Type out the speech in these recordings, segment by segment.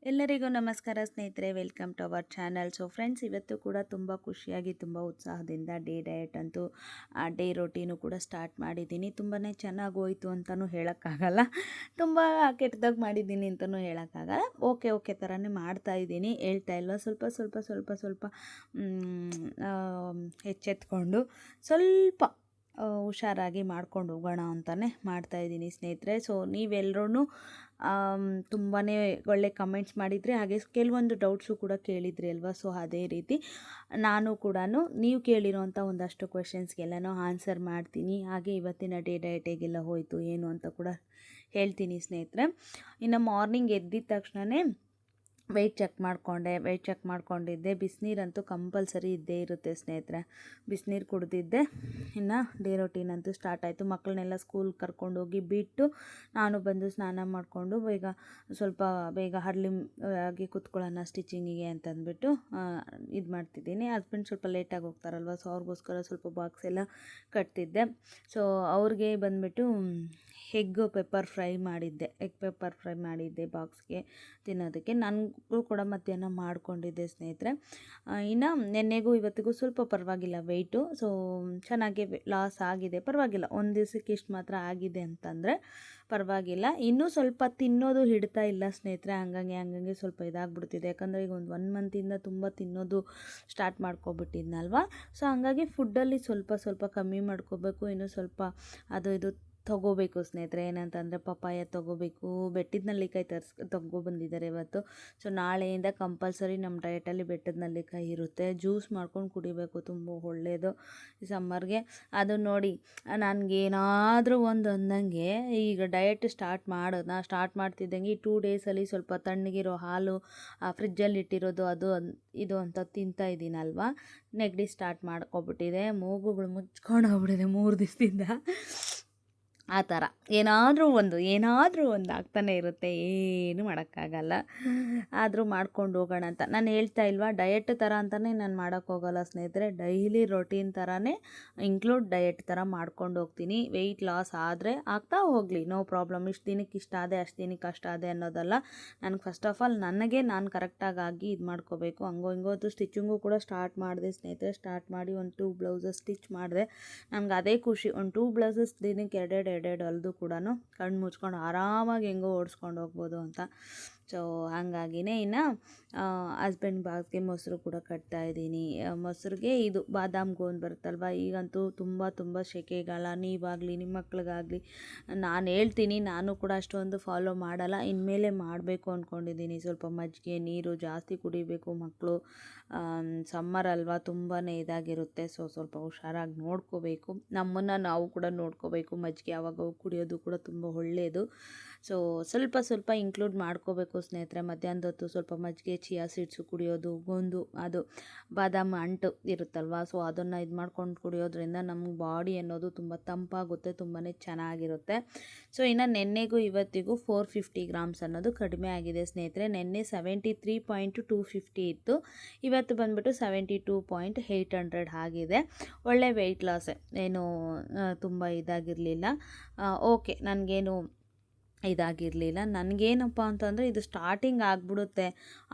ಎಲ್ಲರಿಗೂ ನಮಸ್ಕಾರ ಸ್ನೇಹಿತರೆ, welcome to our channel. So friends, ಇವತ್ತು ಕೂಡ ತುಂಬ ಖುಷಿಯಾಗಿ ತುಂಬ ಉತ್ಸಾಹದಿಂದ ಡೇ ಡಯಟ್ ಅಂತೂ ಡೇ ರೊಟೀನು ಕೂಡ ಸ್ಟಾರ್ಟ್ ಮಾಡಿದ್ದೀನಿ. ತುಂಬಾ ಚೆನ್ನಾಗಿ ಹೋಯಿತು ಅಂತಲೂ ಹೇಳೋಕ್ಕಾಗಲ್ಲ, ತುಂಬ ಕೆಟ್ಟದಾಗಿ ಮಾಡಿದ್ದೀನಿ ಅಂತಲೂ ಹೇಳೋಕ್ಕಾಗಲ್ಲ. ಓಕೆ ಥರನೇ ಮಾಡ್ತಾಯಿದ್ದೀನಿ, ಹೇಳ್ತಾ ಇಲ್ವ. ಸ್ವಲ್ಪ ಎಚ್ಚೆತ್ಕೊಂಡು ಸ್ವಲ್ಪ ಹುಷಾರಾಗಿ ಮಾಡ್ಕೊಂಡು ಹೋಗೋಣ ಅಂತಲೇ ಮಾಡ್ತಾಯಿದ್ದೀನಿ ಸ್ನೇಹಿತರೆ. ಸೊ ನೀವೆಲ್ಲರೂ ತುಂಬಾ ಒಳ್ಳೆ ಕಮೆಂಟ್ಸ್ ಮಾಡಿದರೆ, ಹಾಗೆ ಕೆಲವೊಂದು ಡೌಟ್ಸು ಕೂಡ ಕೇಳಿದ್ರಿ ಅಲ್ವಾ. ಸೊ ಅದೇ ರೀತಿ ನಾನು ಕೂಡ ನೀವು ಕೇಳಿರೋಂಥ ಒಂದಷ್ಟು ಕ್ವೆಶನ್ಸ್ಗೆಲ್ಲನೂ ಆನ್ಸರ್ ಮಾಡ್ತೀನಿ. ಹಾಗೆ ಇವತ್ತಿನ ಡೇ ಡಯಟ್ ಹೇಗೆಲ್ಲ ಹೋಯಿತು ಏನು ಅಂತ ಕೂಡ ಹೇಳ್ತೀನಿ ಸ್ನೇಹಿತರೆ. ಇನ್ನು ಮಾರ್ನಿಂಗ್ ಎದ್ದಿದ ತಕ್ಷಣವೇ ವೆಯ್ಟ್ ಚೆಕ್ ಮಾಡ್ಕೊಂಡಿದ್ದೆ. ಬಿಸಿನೀರಂತೂ ಕಂಪಲ್ಸರಿ ಇದ್ದೇ ಇರುತ್ತೆ ಸ್ನೇಹಿತರೆ. ಬಿಸಿನೀರು ಕುಡಿದಿದ್ದೆ. ಇನ್ನು ಡೇ ರೊಟೀನ್ ಅಂತೂ ಸ್ಟಾರ್ಟ್ ಆಯಿತು. ಮಕ್ಕಳನ್ನೆಲ್ಲ ಸ್ಕೂಲ್ ಕರ್ಕೊಂಡೋಗಿ ಬಿಟ್ಟು ನಾನು ಬಂದು ಸ್ನಾನ ಮಾಡಿಕೊಂಡು ಸ್ವಲ್ಪ ಬೇಗ ಅರ್ಲಿ ಆಗಿ ಕೂತ್ಕೊಳ್ಳೋಣ ಸ್ಟಿಚಿಂಗಿಗೆ ಅಂತಂದ್ಬಿಟ್ಟು ಇದು ಮಾಡ್ತಿದ್ದೀನಿ. ಹಸ್ಬೆಂಡ್ ಸ್ವಲ್ಪ ಲೇಟಾಗಿ ಹೋಗ್ತಾರಲ್ವ, ಸೊ ಅವ್ರಿಗೋಸ್ಕರ ಸ್ವಲ್ಪ ಬಾಕ್ಸ್ ಎಲ್ಲ ಕಟ್ತಿದ್ದೆ. ಸೊ ಅವ್ರಿಗೆ ಬಂದುಬಿಟ್ಟು ಎಗ್ ಪೆಪ್ಪರ್ ಫ್ರೈ ಮಾಡಿದ್ದೆ ಬಾಕ್ಸ್ಗೆ ತಿನ್ನೋದಕ್ಕೆ. ನನಗೂ ಕೂಡ ಮಧ್ಯಾಹ್ನ ಮಾಡಿಕೊಂಡಿದ್ದೆ ಸ್ನೇಹಿತರೆ. ಇನ್ನು ನೆನ್ನೆಗೂ ಇವತ್ತಿಗೂ ಸ್ವಲ್ಪ ಪರವಾಗಿಲ್ಲ ವೆಯ್ಟು. ಸೊ ಚೆನ್ನಾಗಿ ಲಾಸ್ ಆಗಿದೆ, ಪರವಾಗಿಲ್ಲ. ಒಂದು ದಿವಸಕ್ಕೆ ಇಷ್ಟು ಮಾತ್ರ ಆಗಿದೆ ಅಂತಂದರೆ ಪರವಾಗಿಲ್ಲ. ಇನ್ನೂ ಸ್ವಲ್ಪ ತಿನ್ನೋದು ಹಿಡ್ತಾ ಇಲ್ಲ ಸ್ನೇಹಿತರೆ. ಹಂಗಂಗೆ ಸ್ವಲ್ಪ ಇದಾಗ್ಬಿಡ್ತಿದೆ. ಯಾಕಂದರೆ ಈಗ ಒಂದು 1 ಮಂತಿಂದ ತುಂಬ ತಿನ್ನೋದು ಸ್ಟಾರ್ಟ್ ಮಾಡ್ಕೊಬಿಟ್ಟಿದ್ನಲ್ವ. ಸೊ ಹಂಗಾಗಿ ಫುಡ್ಡಲ್ಲಿ ಸ್ವಲ್ಪ ಕಮ್ಮಿ ಮಾಡ್ಕೋಬೇಕು. ಇನ್ನೂ ಸ್ವಲ್ಪ ಅದು ಇದು ತೊಗೋಬೇಕು ಸ್ನೇಹಿತರೆ. ಏನಂತಂದರೆ ಪಪ್ಪಾಯ ತೊಗೋಬೇಕು. ಬೆಟ್ಟದ ನೆಲ್ಲಿಕಾಯಿ ತೊಗೊಬಂದಿದ್ದಾರೆ ಇವತ್ತು. ಸೊ ನಾಳೆಯಿಂದ ಕಂಪಲ್ಸರಿ ನಮ್ಮ ಡಯಟಲ್ಲಿ ಬೆಟ್ಟದ ನೆಲ್ಲಿಕಾಯಿ ಇರುತ್ತೆ. ಜ್ಯೂಸ್ ಮಾಡ್ಕೊಂಡು ಕುಡಿಬೇಕು, ತುಂಬ ಒಳ್ಳೆಯದು ಈ ಸಮ್ಮರ್ಗೆ. ಅದು ನೋಡಿ, ನನಗೇನಾದರೂ ಒಂದು ಅಂದಂಗೆ ಈಗ ಡಯಟ್ ಸ್ಟಾರ್ಟ್ ಮಾಡ್ತಿದ್ದಂಗೆ ಈ 2 ಡೇಸಲ್ಲಿ ಸ್ವಲ್ಪ ತಣ್ಣಗಿರೋ ಹಾಲು ಫ್ರಿಜ್ಜಲ್ಲಿ ಇಟ್ಟಿರೋದು ಅದು ಇದು ಅಂತ ತಿಂತಾ ಇದ್ದೀನಲ್ವ, ನೆಗಡಿ ಸ್ಟಾರ್ಟ್ ಮಾಡ್ಕೊಬಿಟ್ಟಿದೆ. ಮೂಗುಗಳು ಮುಚ್ಕೊಂಡು ಹೋಗ್ಬಿಟ್ಟಿದೆ 3 ದಿವಸದಿಂದ. ಆ ಥರ ಏನಾದರೂ ಒಂದು ಆಗ್ತಾನೆ ಇರುತ್ತೆ, ಏನು ಮಾಡೋಕ್ಕಾಗಲ್ಲ. ಆದರೂ ಮಾಡ್ಕೊಂಡು ಹೋಗೋಣ ಅಂತ ನಾನು ಹೇಳ್ತಾ ಇಲ್ವಾ. ಡಯಟ್ ಥರ ಅಂತಲೇ ನಾನು ಮಾಡೋಕ್ಕೋಗಲ್ಲ ಸ್ನೇಹಿತರೆ. ಡೈಲಿ ರೊಟೀನ್ ಥರನೇ ಇನ್ಕ್ಲೂಡ್ ಡಯಟ್ ಥರ ಮಾಡ್ಕೊಂಡು ಹೋಗ್ತೀನಿ. ವೆಯ್ಟ್ ಲಾಸ್ ಆದರೆ ಆಗ್ತಾ ಹೋಗಲಿ, ನೋ ಪ್ರಾಬ್ಲಮ್. ಇಷ್ಟು ದಿನಕ್ಕೆ ಇಷ್ಟಾದೆ, ಅಷ್ಟು ದಿನಕ್ಕೆ ಅಷ್ಟಾದೆ ಅನ್ನೋದಲ್ಲ. ನನಗೆ ಫಸ್ಟ್ ಆಫ್ ಆಲ್ ನಾನು ಕರೆಕ್ಟಾಗಿ ಇದು ಮಾಡ್ಕೋಬೇಕು. ಹಂಗೋ ಸ್ಟಿಚಿಂಗು ಕೂಡ ಸ್ಟಾರ್ಟ್ ಮಾಡಿದೆ ಸ್ನೇಹಿತರೆ. ಸ್ಟಾರ್ಟ್ ಮಾಡಿ ಒಂದು 2 ಬ್ಲೌಸಸ್ ಸ್ಟಿಚ್ ಮಾಡಿದೆ. ನನಗೆ ಅದೇ ಖುಷಿ. ಒಂದು 2 ಬ್ಲೌಸಸ್ ದಿನಕ್ಕೆ ಎರಡೆರಡು ಹೊಲಿದು ಕೂಡ ಕಣ್ಣು ಮುಚ್ಕೊಂಡು ಆರಾಮಾಗಿ ಹೆಂಗೋ ಓಡಿಸ್ಕೊಂಡು ಹೋಗ್ಬೋದು ಅಂತ. ಸೊ ಹಾಗಾಗಿನೇ ಇನ್ನು ಹಸ್ಬೆಂಡ್ ಬಾಕ್ಸ್ಗೆ ಮೊಸರು ಕೂಡ ಕಟ್ತಾಯಿದ್ದೀನಿ. ಮೊಸರಿಗೆ ಇದು ಬಾದಾಮ್ ಗೋಂದ್ ಬರುತ್ತಲ್ವ. ಈಗಂತೂ ತುಂಬ ಸೆಕೆಗಾಲ. ನೀವಾಗಲಿ ನಿಮ್ಮ ಮಕ್ಳಿಗಾಗಲಿ ನಾನು ಹೇಳ್ತೀನಿ, ನಾನು ಕೂಡ ಅಷ್ಟೊಂದು ಫಾಲೋ ಮಾಡಲ್ಲ. ಇನ್ಮೇಲೆ ಮಾಡಬೇಕು ಅಂದ್ಕೊಂಡಿದ್ದೀನಿ. ಸ್ವಲ್ಪ ಮಜ್ಜಿಗೆ ನೀರು ಜಾಸ್ತಿ ಕುಡಿಬೇಕು ಮಕ್ಕಳು. ಸಮ್ಮರ್ ಅಲ್ವಾ, ತುಂಬಾ ಇದಾಗಿರುತ್ತೆ. ಸೊ ಸ್ವಲ್ಪ ಹುಷಾರಾಗಿ ನೋಡ್ಕೋಬೇಕು. ನಮ್ಮನ್ನು ನಾವು ಕೂಡ ನೋಡ್ಕೋಬೇಕು. ಮಜ್ಜಿಗೆ ಯಾವಾಗ ಕುಡಿಯೋದು ಕೂಡ ತುಂಬ ಒಳ್ಳೆಯದು. ಸೊ ಸ್ವಲ್ಪ ಇನ್ಕ್ಲೂಡ್ ಮಾಡ್ಕೋಬೇಕು ಸ್ನೇಹಿತರೆ. ಮಧ್ಯಾಹ್ನದ ಹೊತ್ತು ಸ್ವಲ್ಪ ಮಜ್ಜಿಗೆ, ಚಿಯಾ ಸೀಡ್ಸು ಕುಡಿಯೋದು, ಗೋಂದು ಅದು ಬಾದಾಮ್ ಅಂಟು ಇರುತ್ತಲ್ವ. ಸೊ ಅದನ್ನು ಇದು ಮಾಡ್ಕೊಂಡು ಕುಡಿಯೋದ್ರಿಂದ ನಮ್ಮ ಬಾಡಿ ಅನ್ನೋದು ತುಂಬ ತಂಪಾಗುತ್ತೆ, ತುಂಬಾ ಚೆನ್ನಾಗಿರುತ್ತೆ. ಸೊ ಇನ್ನು ನೆನ್ನೆಗೂ ಇವತ್ತಿಗೂ 450 ಗ್ರಾಮ್ಸ್ ಅನ್ನೋದು ಕಡಿಮೆ ಆಗಿದೆ ಸ್ನೇಹಿತರೆ. ನೆನ್ನೆ 73.250 ಇತ್ತು, ಇವತ್ತು ಬಂದುಬಿಟ್ಟು 72.800 ಆಗಿದೆ. ಒಳ್ಳೆ ವೆಯ್ಟ್ ಲಾಸ್, ಏನು ತುಂಬ ಇದಾಗಿರಲಿಲ್ಲ. ಓಕೆ, ನನಗೇನು ಇದಾಗಿರಲಿಲ್ಲ. ನನಗೇನಪ್ಪ ಅಂತಂದರೆ ಇದು ಸ್ಟಾರ್ಟಿಂಗ್ ಆಗಿಬಿಡುತ್ತೆ,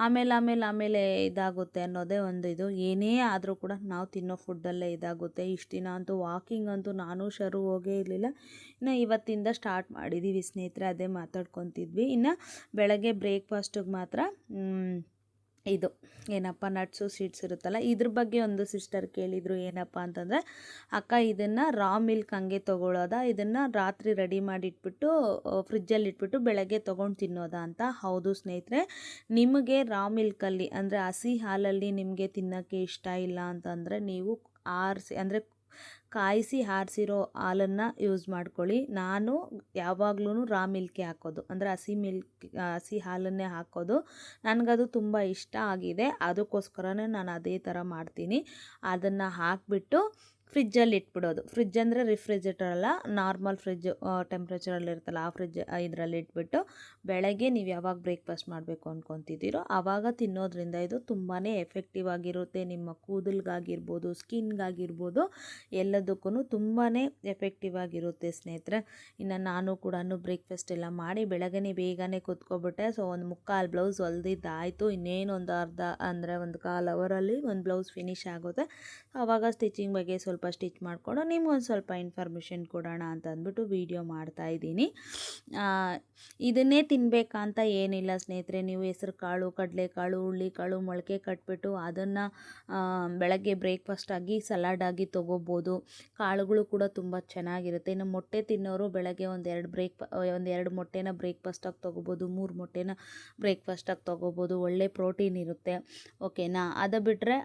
ಆಮೇಲೆ ಇದಾಗುತ್ತೆ ಅನ್ನೋದೇ ಒಂದು ಇದು. ಏನೇ ಆದರೂ ಕೂಡ ನಾವು ತಿನ್ನೋ ಫುಡ್ಡಲ್ಲೇ ಇದಾಗುತ್ತೆ. ಇಷ್ಟು ದಿನ ಅಂತೂ ವಾಕಿಂಗ್ ಅಂತೂ ನಾನು ಹೋಗೇ ಇರಲಿಲ್ಲ. ಇನ್ನು ಇವತ್ತಿಂದ ಸ್ಟಾರ್ಟ್ ಮಾಡಿದ್ದೀವಿ ಸ್ನೇಹಿತರೆ. ಅದೇ ಮಾತಾಡ್ಕೊತಿದ್ವಿ. ಇನ್ನು ಬೆಳಗ್ಗೆ ಬ್ರೇಕ್ಫಾಸ್ಟಿಗೆ ಮಾತ್ರ ಇದು ಏನಪ್ಪ ನಟ್ಸು ಸೀಡ್ಸ್ ಇರುತ್ತಲ್ಲ, ಇದ್ರ ಬಗ್ಗೆ ಒಂದು ಸಿಸ್ಟರ್ ಕೇಳಿದರು. ಏನಪ್ಪ ಅಂತಂದರೆ, ಅಕ್ಕ ಇದನ್ನು ರಾ ಮಿಲ್ಕ್ ಹಂಗೆ ತೊಗೊಳ್ಳೋದಾ, ಇದನ್ನು ರಾತ್ರಿ ರೆಡಿ ಮಾಡಿ ಇಟ್ಬಿಟ್ಟು ಫ್ರಿಜ್ಜಲ್ಲಿ ಇಟ್ಬಿಟ್ಟು ಬೆಳಗ್ಗೆ ತೊಗೊಂಡು ತಿನ್ನೋದಾ ಅಂತ. ಹೌದು ಸ್ನೇಹಿತರೆ, ನಿಮಗೆ ರಾ ಮಿಲ್ಕಲ್ಲಿ ಅಂದರೆ ಹಸಿ ಹಾಲಲ್ಲಿ ನಿಮಗೆ ತಿನ್ನೋಕ್ಕೆ ಇಷ್ಟ ಇಲ್ಲ ಅಂತಂದರೆ ನೀವು ಕಾಯಿಸಿ ಆರಿಸಿರೋ ಹಾಲನ್ನು ಯೂಸ್ ಮಾಡ್ಕೊಳ್ಳಿ. ನಾನು ಯಾವಾಗ್ಲೂ ರಾ ಮಿಲ್ಕೇ ಹಾಕೋದು, ಅಂದರೆ ಹಸಿ ಹಾಲನ್ನೇ ಹಾಕೋದು. ನನಗದು ತುಂಬ ಇಷ್ಟ ಆಗಿದೆ, ಅದಕ್ಕೋಸ್ಕರನೇ ನಾನು ಅದೇ ಥರ ಮಾಡ್ತೀನಿ. ಅದನ್ನು ಹಾಕಿಬಿಟ್ಟು ಫ್ರಿಜ್ಜಲ್ಲಿ ಇಟ್ಬಿಡೋದು. ಫ್ರಿಜ್ ಅಂದರೆ ರಿಫ್ರಿಜರೇಟರ್ ಅಲ್ಲ, ನಾರ್ಮಲ್ ಫ್ರಿಜ್ ಟೆಂಪ್ರೇಚರಲ್ಲಿ ಇರುತ್ತಲ್ಲ ಆ ಫ್ರಿಜ್ ಇದರಲ್ಲಿ ಇಟ್ಬಿಟ್ಟು ಬೆಳಗ್ಗೆ ನೀವು ಯಾವಾಗ ಬ್ರೇಕ್ಫಾಸ್ಟ್ ಮಾಡಬೇಕು ಅಂದ್ಕೊತಿದ್ದೀರೋ ಆವಾಗ ತಿನ್ನೋದ್ರಿಂದ ಇದು ತುಂಬಾ ಎಫೆಕ್ಟಿವ್ ಆಗಿರುತ್ತೆ. ನಿಮ್ಮ ಕೂದಲಿಗಾಗಿರ್ಬೋದು, ಸ್ಕಿನ್ಗಾಗಿರ್ಬೋದು, ಎಲ್ಲದಕ್ಕೂ ತುಂಬಾ ಎಫೆಕ್ಟಿವ್ ಆಗಿರುತ್ತೆ ಸ್ನೇಹಿತರೆ. ಇನ್ನು ನಾನು ಕೂಡ ಬ್ರೇಕ್ಫಾಸ್ಟ್ ಎಲ್ಲ ಮಾಡಿ ಬೆಳಗ್ಗೆ ಬೇಗನೆ ಕೂತ್ಕೊಬಿಟ್ಟೆ. ಸೊ ಒಂದು ಮುಕ್ಕಾಲು ಬ್ಲೌಸ್ ಹೊಲ್ದಿದ್ದಾಯಿತು. ಇನ್ನೇನು ಒಂದು ಅರ್ಧ ಅಂದರೆ ಒಂದು ಕಾಲು ಅವರಲ್ಲಿ ಒಂದು ಬ್ಲೌಸ್ ಫಿನಿಶ್ ಆಗುತ್ತೆ. ಆವಾಗ ಸ್ಟಿಚಿಂಗ್ ಬಗ್ಗೆ ಸ್ವಲ್ಪ ಸ್ಟಿಚ್ ಮಾಡಿಕೊಂಡು ನಿಮ್ಗೊಂದು ಸ್ವಲ್ಪ ಇನ್ಫಾರ್ಮೇಷನ್ ಕೊಡೋಣ ಅಂತ ಅಂದ್ಬಿಟ್ಟು ವೀಡಿಯೋ ಮಾಡ್ತಾಯಿದ್ದೀನಿ. ಇದನ್ನೇ ತಿನ್ನಬೇಕಾ ಅಂತ ಏನಿಲ್ಲ ಸ್ನೇಹಿತರೆ. ನೀವು ಹೆಸರು ಕಾಳು, ಕಡಲೆಕಾಳು, ಹುಳ್ಳಿಕಾಳು ಮೊಳಕೆ ಕಟ್ಬಿಟ್ಟು ಅದನ್ನು ಬೆಳಗ್ಗೆ ಬ್ರೇಕ್ಫಾಸ್ಟ್ ಆಗಿ ಸಲಾಡ್ ಆಗಿ ತೊಗೋಬೋದು. ಕಾಳುಗಳು ಕೂಡ ತುಂಬ ಚೆನ್ನಾಗಿರುತ್ತೆ. ಇನ್ನು ಮೊಟ್ಟೆ ತಿನ್ನೋರು ಬೆಳಗ್ಗೆ ಒಂದೆರಡು ಮೊಟ್ಟೆನ ಬ್ರೇಕ್ಫಾಸ್ಟಾಗಿ ತೊಗೋಬೋದು, 3 ಮೊಟ್ಟೆನ ಬ್ರೇಕ್ಫಾಸ್ಟಾಗಿ ತೊಗೋಬೋದು. ಒಳ್ಳೆ ಪ್ರೋಟೀನ್ ಇರುತ್ತೆ. ಓಕೆನಾ. ಅದು ಬಿಟ್ಟರೆ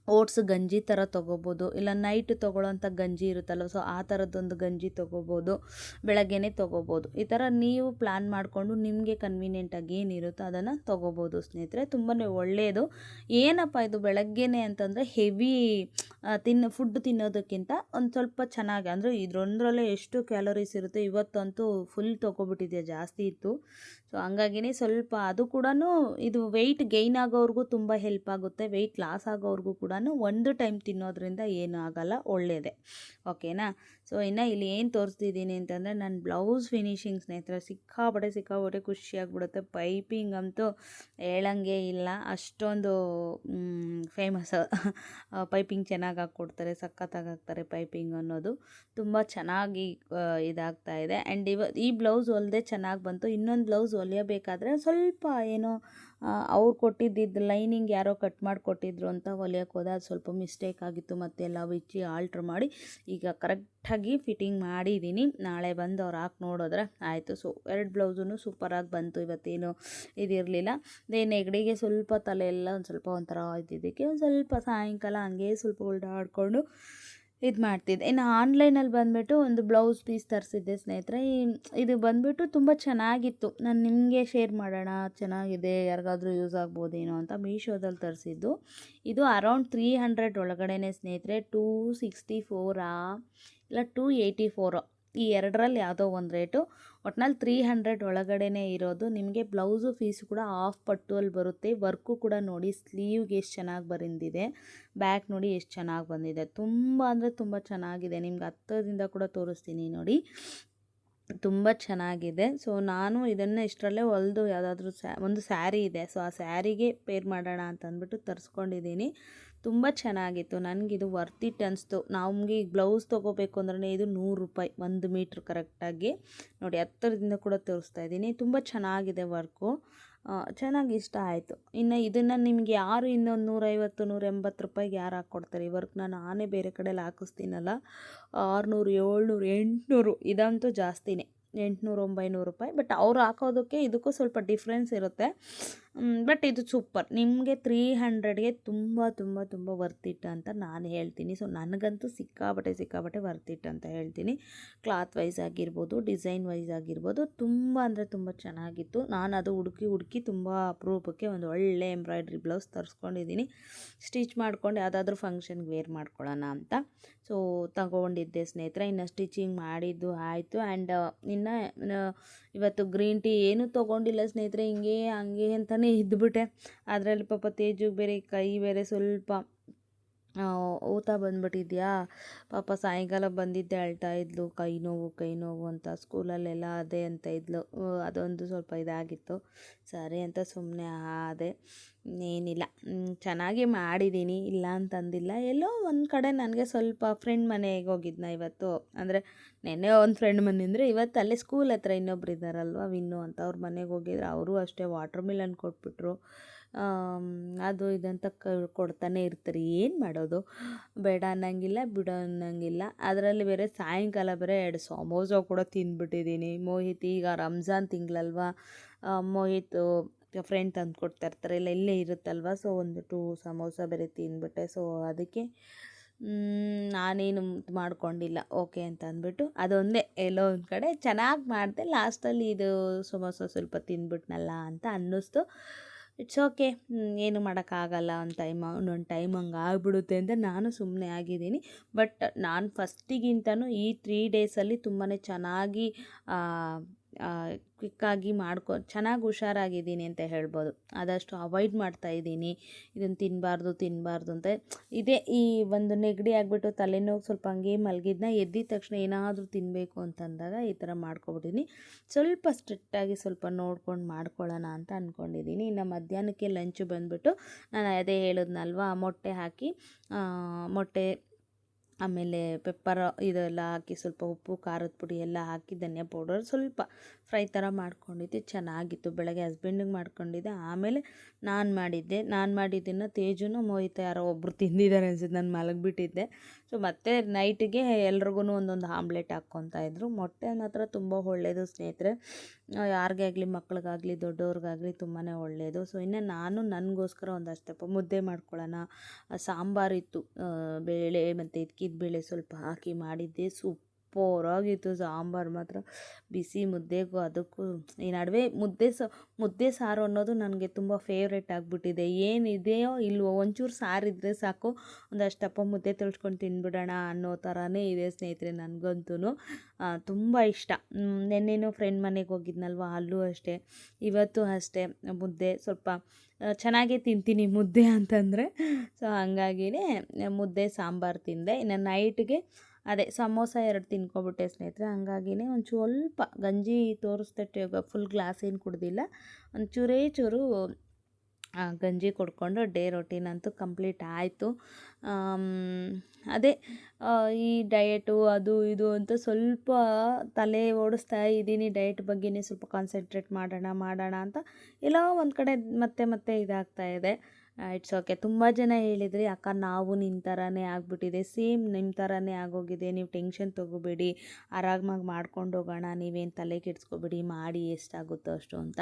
ಓಟ್ಸ್ ಗಂಜಿ ಥರ ತೊಗೋಬೋದು, ಇಲ್ಲ ನೈಟ್ ತೊಗೊಳ್ಳೋಂಥ ಗಂಜಿ ಇರುತ್ತಲ್ಲ, ಸೊ ಆ ಥರದ್ದೊಂದು ಗಂಜಿ ತೊಗೋಬೋದು, ಬೆಳಗ್ಗೆನೇ ತೊಗೋಬೋದು. ಈ ಥರ ನೀವು ಪ್ಲ್ಯಾನ್ ಮಾಡಿಕೊಂಡು ನಿಮಗೆ ಕನ್ವೀನಿಯೆಂಟಾಗಿ ಏನಿರುತ್ತೋ ಅದನ್ನು ತೊಗೋಬೋದು ಸ್ನೇಹಿತರೆ. ತುಂಬಾ ಒಳ್ಳೆಯದು. ಏನಪ್ಪ ಇದು ಬೆಳಗ್ಗೆನೇ ಅಂತಂದರೆ ಹೆವಿ ಫುಡ್ ತಿನ್ನೋದಕ್ಕಿಂತ ಒಂದು ಸ್ವಲ್ಪ ಚೆನ್ನಾಗಿ ಅಂದರೆ ಇದರೊಂದರಲ್ಲೇ ಎಷ್ಟು ಕ್ಯಾಲೋರೀಸ್ ಇರುತ್ತೆ. ಇವತ್ತಂತೂ ಫುಲ್ ತೊಗೊಬಿಟ್ಟಿದೆ, ಜಾಸ್ತಿ ಇತ್ತು. ಸೊ ಹಂಗಾಗಿನೇ ಸ್ವಲ್ಪ ಅದು ಕೂಡ ಇದು ವೆಯ್ಟ್ ಗೈನ್ ಆಗೋವ್ರಿಗೂ ತುಂಬ ಹೆಲ್ಪ್ ಆಗುತ್ತೆ. ವೆಯ್ಟ್ ಲಾಸ್ ಆಗೋವ್ರಿಗೂ ಕೂಡ ಒಂದು ಟೈಮ್ ತಿನ್ನೋದ್ರಿಂದ ಏನೂ ಆಗೋಲ್ಲ, ಒಳ್ಳೆಯದೇ. ಓಕೆನಾ. ಸೊ ಇನ್ನು ಇಲ್ಲಿ ಏನು ತೋರಿಸ್ತಿದ್ದೀನಿ ಅಂತಂದರೆ ನನ್ನ ಬ್ಲೌಸ್ ಫಿನಿಶಿಂಗ್ ಸ್ನೇಹಿತರೆ ಸಿಕ್ಕಾಪಟ್ಟೆ ಖುಷಿಯಾಗ್ಬಿಡುತ್ತೆ. ಪೈಪಿಂಗ್ ಅಂತೂ ಹೇಳಂಗೆ ಇಲ್ಲ, ಅಷ್ಟೊಂದು ಫೇಮಸ್. ಪೈಪಿಂಗ್ ಚೆನ್ನಾಗಿ ಹಾಕ್ಕೊಡ್ತಾರೆ, ಸಖತ್ತಾಗಿ ಹಾಕ್ತಾರೆ ಪೈಪಿಂಗ್ ಅನ್ನೋದು. ತುಂಬ ಚೆನ್ನಾಗಿ ಇದಾಗ್ತಾ ಇದೆ. ಆ್ಯಂಡ್ ಈ ಬ್ಲೌಸ್ ಹೊಲಿದೆ ಚೆನ್ನಾಗಿ ಬಂತು. ಇನ್ನೊಂದು ಬ್ಲೌಸ್ ಹೊಲಿಯಬೇಕಾದ್ರೆ ಸ್ವಲ್ಪ ಏನೋ ಅವ್ರು ಕೊಟ್ಟಿದ್ದಿದ್ದು ಲೈನಿಂಗ್ ಯಾರೋ ಕಟ್ ಮಾಡಿ ಕೊಟ್ಟಿದ್ರು ಅಂತ ಹೊಲಿಯೋಕ್ಕೆ ಹೋದ. ಅದು ಸ್ವಲ್ಪ ಮಿಸ್ಟೇಕ್ ಆಗಿತ್ತು. ಮತ್ತೆಲ್ಲ ಬಿಚ್ಚಿ ಆಲ್ಟ್ರ್ ಮಾಡಿ ಈಗ ಕರೆಕ್ಟಾಗಿ ಫಿಟ್ಟಿಂಗ್ ಮಾಡಿದ್ದೀನಿ. ನಾಳೆ ಬಂದು ಅವ್ರು ಹಾಕಿ ನೋಡಿದ್ರೆ ಆಯಿತು. ಸೊ 2 ಬ್ಲೌಸೂ ಸೂಪರಾಗಿ ಬಂತು. ಇವತ್ತೇನು ಇದಿರಲಿಲ್ಲ. ನೆಗಡಿಗೆ ಸ್ವಲ್ಪ ತಲೆ ಎಲ್ಲ ಒಂದು ಸ್ವಲ್ಪ ಒಂಥರ ಇದ್ದಿದ್ದಕ್ಕೆ ಒಂದು ಸ್ವಲ್ಪ ಸಾಯಂಕಾಲ ಹಂಗೆ ಸ್ವಲ್ಪ ಓಡಾಡಿಕೊಂಡು ಇದು ಮಾಡ್ತಿದ್ದೆ. ಇನ್ನು ಆನ್ಲೈನಲ್ಲಿ ಬಂದುಬಿಟ್ಟು ಒಂದು ಬ್ಲೌಸ್ ಪೀಸ್ ತರಿಸಿದ್ದೆ ಸ್ನೇಹಿತರೆ. ಇದು ಬಂದುಬಿಟ್ಟು ತುಂಬ ಚೆನ್ನಾಗಿತ್ತು. ನಾನು ನಿಮಗೆ ಶೇರ್ ಮಾಡೋಣ, ಚೆನ್ನಾಗಿದೆ, ಯಾರಿಗಾದ್ರೂ ಯೂಸ್ ಆಗ್ಬೋದೇನೋ ಅಂತ ಮೀಶೋದಲ್ಲಿ ತರಿಸಿದ್ದು. ಇದು ಅರೌಂಡ್ 300 ಒಳಗಡೆನೇ ಸ್ನೇಹಿತರೆ. 264 ಇಲ್ಲ 284 ಈ ಎರಡರಲ್ಲಿ ಯಾವುದೋ ಒಂದು ರೇಟು. ಒಟ್ನಲ್ಲಿ 300 ಒಳಗಡೆನೇ ಇರೋದು. ನಿಮಗೆ ಬ್ಲೌಸು ಫೀಸು ಕೂಡ ಹಾಫ್ ಪಟ್ಟುವಲ್ಲಿ ಬರುತ್ತೆ. ವರ್ಕು ಕೂಡ ನೋಡಿ, ಸ್ಲೀವ್ಗೆ ಎಷ್ಟು ಚೆನ್ನಾಗಿ ಬಂದಿದೆ, ಬ್ಯಾಕ್ ನೋಡಿ ಎಷ್ಟು ಚೆನ್ನಾಗಿ ಬಂದಿದೆ. ತುಂಬ ಅಂದರೆ ತುಂಬ ಚೆನ್ನಾಗಿದೆ. ನಿಮ್ಗೆ ಹತ್ತದಿಂದ ಕೂಡ ತೋರಿಸ್ತೀನಿ ನೋಡಿ, ತುಂಬ ಚೆನ್ನಾಗಿದೆ. ಸೊ ನಾನು ಇದನ್ನು ಇಷ್ಟರಲ್ಲೇ ಹೊಲಿದು ಯಾವುದಾದ್ರೂ ಒಂದು ಸ್ಯಾರಿ ಇದೆ, ಸೊ ಆ ಸ್ಯಾರಿಗೆ ಪೇರ್ ಮಾಡೋಣ ಅಂತ ಅಂದ್ಬಿಟ್ಟು ತರಿಸ್ಕೊಂಡಿದ್ದೀನಿ. ತುಂಬ ಚೆನ್ನಾಗಿತ್ತು. ನನಗಿದು ವರ್ತ್ ಇಟ್ ಅನಿಸ್ತು. ನಮಗೆ ಈಗ ಬ್ಲೌಸ್ ತೊಗೋಬೇಕು ಅಂದ್ರೆ ಇದು 100 ರೂಪಾಯಿ 1 ಮೀಟ್ರ್ ಕರೆಕ್ಟಾಗಿ ನೋಡಿ. ಹತ್ತಿರದಿಂದ ಕೂಡ ತೋರಿಸ್ತಾ ಇದ್ದೀನಿ. ತುಂಬ ಚೆನ್ನಾಗಿದೆ ವರ್ಕು, ಚೆನ್ನಾಗಿ ಇಷ್ಟ ಆಯಿತು. ಇನ್ನು ಇದನ್ನು ನಿಮಗೆ ಯಾರು ಇನ್ನೊಂದು 150 180 ರೂಪಾಯಿಗೆ ಯಾರು ಹಾಕ್ಕೊಡ್ತಾರೆ? ಈ ವರ್ಕ್ನ ನಾನೇ ಬೇರೆ ಕಡೆಯಲ್ಲಿ ಹಾಕಿಸ್ತೀನಲ್ಲ, 600 700 800 ಇದಂತೂ ಜಾಸ್ತಿನೇ, 800 900 ರೂಪಾಯಿ. ಬಟ್ ಅವ್ರು ಹಾಕೋದಕ್ಕೆ ಇದಕ್ಕೂ ಸ್ವಲ್ಪ ಡಿಫ್ರೆನ್ಸ್ ಇರುತ್ತೆ. ಬಟ್ ಇದು ಸೂಪರ್. ನಿಮಗೆ 300ಗೆ ತುಂಬ ವರ್ತ್ ಇಟ್ ಅಂತ ನಾನು ಹೇಳ್ತೀನಿ. ಸೊ ನನಗಂತೂ ಸಿಕ್ಕಾಪಟ್ಟೆ ವರ್ತ್ ಇಟ್ ಅಂತ ಹೇಳ್ತೀನಿ. ಕ್ಲಾತ್ ವೈಸ್ ಆಗಿರ್ಬೋದು, ಡಿಸೈನ್ ವೈಸ್ ಆಗಿರ್ಬೋದು, ತುಂಬ ಅಂದರೆ ತುಂಬ ಚೆನ್ನಾಗಿತ್ತು. ನಾನು ಅದು ಹುಡುಕಿ ತುಂಬ ಅಪರೂಪಕ್ಕೆ ಒಂದು ಒಳ್ಳೆ ಎಂಬ್ರಾಯ್ಡ್ರಿ ಬ್ಲೌಸ್ ತರಿಸ್ಕೊಂಡಿದ್ದೀನಿ. ಸ್ಟಿಚ್ ಮಾಡ್ಕೊಂಡು ಯಾವುದಾದ್ರೂ ಫಂಕ್ಷನ್ಗೆ ವೇರ್ ಮಾಡ್ಕೊಳ್ಳೋಣ ಅಂತ ಸೊ ತಗೊಂಡಿದ್ದೆ ಸ್ನೇಹಿತರೆ. ಇನ್ನು ಸ್ಟಿಚಿಂಗ್ ಮಾಡಿದ್ದು ಆಯಿತು. ಆ್ಯಂಡ್ ಇನ್ನು ಇವತ್ತು ಗ್ರೀನ್ ಟೀ ಏನೂ ತೊಗೊಂಡಿಲ್ಲ ಸ್ನೇಹಿತರೆ. ಹಿಂಗೆ ಹಂಗೆ ಅಂತಲೇ ಇದ್ಬಿಟ್ಟೆ. ಅದರಲ್ಲಿ ಪಾಪ ತೇಜುಗೆ ಬೇರೆ ಕೈ ಬೇರೆ ಸ್ವಲ್ಪ ಊತ ಬಂದ್ಬಿಟ್ಟಿದ್ಯಾ. ಪಾಪ ಸಾಯಂಕಾಲ ಬಂದಿದ್ದೆ ಅಳ್ತಾ ಇದ್ಲು, ಕೈ ನೋವು ಅಂತ. ಸ್ಕೂಲಲ್ಲೆಲ್ಲ ಅದೇ ಅಂತ ಇದ್ಲು. ಅದೊಂದು ಸ್ವಲ್ಪ ಇದಾಗಿತ್ತು. ಸರಿ ಅಂತ ಸುಮ್ಮನೆ ಆದೆ. ಏನಿಲ್ಲ, ಚೆನ್ನಾಗಿ ಮಾಡಿದ್ದೀನಿ, ಇಲ್ಲ ಅಂತಂದಿಲ್ಲ. ಎಲ್ಲೋ ಒಂದು ಕಡೆ ನನಗೆ ಸ್ವಲ್ಪ ಫ್ರೆಂಡ್ ಮನೆಗೆ ಹೋಗಿದ್ನ ಇವತ್ತು. ಅಂದರೆ ನೆನ್ನೆ ಒಂದು ಫ್ರೆಂಡ್ ಮನೆ ಅಂದರೆ ಇವತ್ತು ಅಲ್ಲೇ ಸ್ಕೂಲ್ ಹತ್ರ ಇನ್ನೊಬ್ರು ಇದ್ದಾರಲ್ವ, ವಿನ್ನು ಅಂತ, ಅವ್ರ ಮನೆಗೆ ಹೋಗಿದ್ರು. ಅವರು ಅಷ್ಟೇ ವಾಟರ್ ಮಿಲನ್ ಕೊಟ್ಬಿಟ್ರು. ಅದು ಇದಂತ ಕೊಡ್ತಾನೆ ಇರ್ತಾರೆ. ಏನು ಮಾಡೋದು, ಬೇಡ ಅನ್ನಂಗಿಲ್ಲ, ಬಿಡೋ ಅನ್ನಂಗಿಲ್ಲ. ಅದರಲ್ಲಿ ಬೇರೆ ಸಾಯಂಕಾಲ ಬೇರೆ 2 ಸಮೋಸ ಕೂಡ ತಿಂದ್ಬಿಟ್ಟಿದ್ದೀನಿ. ಮೋಹಿತ್ ಈಗ ರಂಜಾನ್ ತಿಂಗಳಲ್ವ, ಮೋಹಿತ್ ಫ್ರೆಂಡ್ ತಂದು ಕೊಡ್ತಾ ಇರ್ತಾರೆ, ಇಲ್ಲೇ ಇರುತ್ತಲ್ವ. ಸೊ ಒಂದು 2 ಸಮೋಸ ಬೇರೆ ತಿಂದ್ಬಿಟ್ಟೆ. ಸೊ ಅದಕ್ಕೆ ನಾನೇನು ಮಾಡ್ಕೊಂಡಿಲ್ಲ, ಓಕೆ ಅಂತ ಅಂದ್ಬಿಟ್ಟು ಅದೊಂದೇ ಎಲ್ಲೋ ಒಂದು ಕಡೆ ಚೆನ್ನಾಗಿ ಮಾಡಿದೆ. ಲಾಸ್ಟಲ್ಲಿ ಇದು ಸಮೋಸ ಸ್ವಲ್ಪ ತಿಂದ್ಬಿಟ್ನಲ್ಲ ಅಂತ ಅನ್ನಿಸ್ತು. ಇಟ್ಸ್ ಓಕೆ, ಏನು ಮಾಡೋಕ್ಕಾಗಲ್ಲ, ಒಂದೊಂದು ಟೈಮ್ ಹಂಗೆ ಆಗ್ಬಿಡುತ್ತೆ ಅಂತ ನಾನು ಸುಮ್ಮನೆ ಆಗಿದ್ದೀನಿ. ಬಟ್ ನಾನು ಫಸ್ಟಿಗಿಂತನೂ ಈ 3 ಡೇಸಲ್ಲಿ ತುಂಬಾ ಚೆನ್ನಾಗಿ ಕ್ವಿಕ್ಕಾಗಿ ಚೆನ್ನಾಗಿ ಹುಷಾರಾಗಿದ್ದೀನಿ ಅಂತ ಹೇಳ್ಬೋದು. ಆದಷ್ಟು ಅವಾಯ್ಡ್ ಮಾಡ್ತಾಯಿದ್ದೀನಿ, ಇದನ್ನು ತಿನ್ನಬಾರ್ದು ಅಂತ. ಇದೇ ಈ ಒಂದು ನೆಗಡಿ ಆಗಿಬಿಟ್ಟು ತಲೆನೋವು ಸ್ವಲ್ಪ ಹಂಗೆ ಮಲಗಿದ್ನ ಎದ್ದಿದ ತಕ್ಷಣ ಏನಾದರೂ ತಿನ್ನಬೇಕು ಅಂತಂದಾಗ ಈ ಥರ ಮಾಡ್ಕೊಬಿಟ್ಟಿದ್ದೀನಿ. ಸ್ವಲ್ಪ ಸ್ಟ್ರಿಕ್ಟಾಗಿ ಸ್ವಲ್ಪ ನೋಡ್ಕೊಂಡು ಮಾಡ್ಕೊಳ್ಳೋಣ ಅಂತ ಅಂದ್ಕೊಂಡಿದ್ದೀನಿ. ಇನ್ನು ಮಧ್ಯಾಹ್ನಕ್ಕೆ ಲಂಚ್ ಬಂದುಬಿಟ್ಟು ನಾನು ಅದೇ ಹೇಳಿದ್ನಲ್ವ, ಮೊಟ್ಟೆ ಹಾಕಿ ಮೊಟ್ಟೆ ಆಮೇಲೆ ಪೆಪ್ಪರ್ ಇದೆಲ್ಲ ಹಾಕಿ ಸ್ವಲ್ಪ ಉಪ್ಪು ಖಾರದ ಪುಡಿ ಎಲ್ಲ ಹಾಕಿ ಧನಿಯಾ ಪೌಡರ್ ಸ್ವಲ್ಪ ಫ್ರೈ ಥರ ಮಾಡ್ಕೊಂಡಿದ್ದೆ, ಚೆನ್ನಾಗಿತ್ತು. ಬೆಳಗ್ಗೆ ಹಸ್ಬೆಂಡಿಗೆ ಮಾಡ್ಕೊಂಡಿದ್ದೆ, ಆಮೇಲೆ ನಾನು ಮಾಡಿದ್ದನ್ನು ತೇಜುನು ಮೋಹಿತ ಯಾರೋ ಒಬ್ಬರು ತಿಂದಿದ್ದಾರೆ ಅನ್ಸುತ್ತೆ, ನಾನು ಮಲಗಿಬಿಟ್ಟಿದ್ದೆ. ಸೊ ಮತ್ತೆ ನೈಟಿಗೆ ಎಲ್ರಿಗೂ ಒಂದೊಂದು ಆಮ್ಲೆಟ್ ಹಾಕ್ಕೊತಾಯಿದ್ರು. ಮೊಟ್ಟೆ ಮಾತ್ರ ತುಂಬ ಒಳ್ಳೆಯದು ಸ್ನೇಹಿತರೆ, ಯಾರಿಗೇ ಆಗಲಿ, ಮಕ್ಳಿಗಾಗಲಿ ದೊಡ್ಡವ್ರಿಗಾಗಲಿ ತುಂಬಾ ಒಳ್ಳೆಯದು. ಸೊ ಇನ್ನು ನಾನು ನನಗೋಸ್ಕರ ಒಂದಷ್ಟು ಮುದ್ದೆ ಮಾಡ್ಕೊಳ್ಳೋಣ, ಸಾಂಬಾರಿತ್ತು, ಬೇಳೆ ಮತ್ತು ಇದ್ಕಿದ ಬೇಳೆ ಸ್ವಲ್ಪ ಹಾಕಿ ಮಾಡಿದ್ದೆ. ಸೂಪರಾಗಿತ್ತು ಸಾಂಬಾರು ಮಾತ್ರ. ಬಿಸಿ ಮುದ್ದೆಗೂ ಅದಕ್ಕೂ ಈ ನಡುವೆ ಮುದ್ದೆ ಸಾರು ಅನ್ನೋದು ನನಗೆ ತುಂಬ ಫೇವ್ರೇಟ್ ಆಗಿಬಿಟ್ಟಿದೆ. ಏನಿದೆಯೋ ಇಲ್ವೋ ಒಂಚೂರು ಸಾರಿದ್ರೆ ಸಾಕು, ಒಂದಷ್ಟಪ್ಪ ಮುದ್ದೆ ತಳ್ಸ್ಕೊಂಡು ತಿನ್ಬಿಡೋಣ ಅನ್ನೋ ಥರನೇ ಇದೆ ಸ್ನೇಹಿತರೆ ನನಗಂತೂ. ತುಂಬ ಇಷ್ಟ. ನೆನ್ನೆನೂ ಫ್ರೆಂಡ್ ಮನೆಗೆ ಹೋಗಿದ್ನಲ್ವ, ಅಲ್ಲೂ ಅಷ್ಟೇ, ಇವತ್ತು ಅಷ್ಟೇ ಮುದ್ದೆ ಸ್ವಲ್ಪ ಚೆನ್ನಾಗೇ ತಿಂತೀನಿ ಮುದ್ದೆ ಅಂತಂದರೆ. ಸೊ ಹಾಗಾಗಿನೇ ಮುದ್ದೆ ಸಾಂಬಾರು ತಿಂದೆ. ಇನ್ನು ನೈಟ್ಗೆ ಅದೇ ಸಮೋಸ 2 ತಿನ್ಕೊಬಿಟ್ಟೆ ಸ್ನೇಹಿತರೆ. ಹಂಗಾಗಿನೇ ಒಂದು ಸ್ವಲ್ಪ ಗಂಜಿ ತೋರಿಸ್ದಟ್ಟು ಫುಲ್ ಗ್ಲಾಸ್ ಏನು ಕುಡ್ದಿಲ್ಲ, ಒಂದು ಚೂರು ಗಂಜಿ ಕುಡ್ಕೊಂಡು ಡೇ ರೊಟೀನ್ ಅಂತೂ ಕಂಪ್ಲೀಟ್ ಆಯಿತು. ಅದೇ ಈ ಡಯಟು ಅದು ಇದು ಅಂತ ಸ್ವಲ್ಪ ತಲೆ ಓಡಿಸ್ತಾ ಇದ್ದೀನಿ. ಡಯಟ್ ಬಗ್ಗೆನೇ ಸ್ವಲ್ಪ ಕಾನ್ಸಂಟ್ರೇಟ್ ಮಾಡೋಣ ಅಂತ ಎಲ್ಲೋ ಒಂದು ಕಡೆ ಮತ್ತೆ ಇದಾಗ್ತಾ ಇದೆ. It's okay. ತುಂಬ ಜನ ಹೇಳಿದ್ರಿ, ಅಕ್ಕ ನಾವು ನಿನ್ನ ಥರನೇ ಆಗಿಬಿಟ್ಟಿದೆ, ಸೇಮ್ ನಿಮ್ಮ ಥರನೇ ಆಗೋಗಿದೆ, ನೀವು ಟೆನ್ಷನ್ ತೊಗೋಬೇಡಿ, ಆರಾಮಾಗಿ ಮಾಡ್ಕೊಂಡು ಹೋಗೋಣ, ನೀವೇನು ತಲೆ ಕೆಡಿಸ್ಕೋಬೇಡಿ, ಮಾಡಿ ಎಷ್ಟಾಗುತ್ತೋ ಅಷ್ಟು ಅಂತ.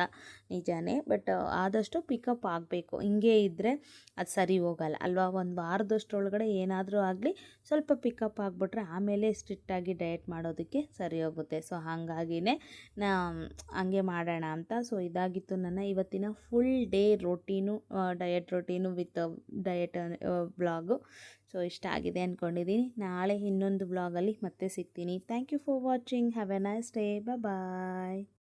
ನಿಜಾನೇ, ಬಟ್ ಆದಷ್ಟು ಪಿಕಪ್ ಆಗಬೇಕು. ಹಿಂಗೆ ಇದ್ದರೆ ಅದು ಸರಿ ಹೋಗಲ್ಲ ಅಲ್ವಾ. ಒಂದು ವಾರದಷ್ಟರೊಳಗಡೆ ಏನಾದರೂ ಆಗಲಿ ಸ್ವಲ್ಪ ಪಿಕಪ್ ಆಗಿಬಿಟ್ರೆ ಆಮೇಲೆ ಸ್ಟ್ರಿಕ್ಟಾಗಿ ಡಯಟ್ ಮಾಡೋದಕ್ಕೆ ಸರಿ ಹೋಗುತ್ತೆ. ಸೊ ಹಾಗಾಗಿನೇ ಹಂಗೆ ಮಾಡೋಣ ಅಂತ. ಸೊ ಇದಾಗಿತ್ತು ನನ್ನ ಇವತ್ತಿನ full day routine, diet routine with diet vlog. So ಇಷ್ಟ ಆಗಿದೆ ಅಂದ್ಕೊಂಡಿದ್ದೀನಿ. ನಾಳೆ ಇನ್ನೊಂದು ವ್ಲಾಗಲ್ಲಿ ಮತ್ತೆ ಸಿಗ್ತೀನಿ. Thank you for watching. Have a nice day. Bye.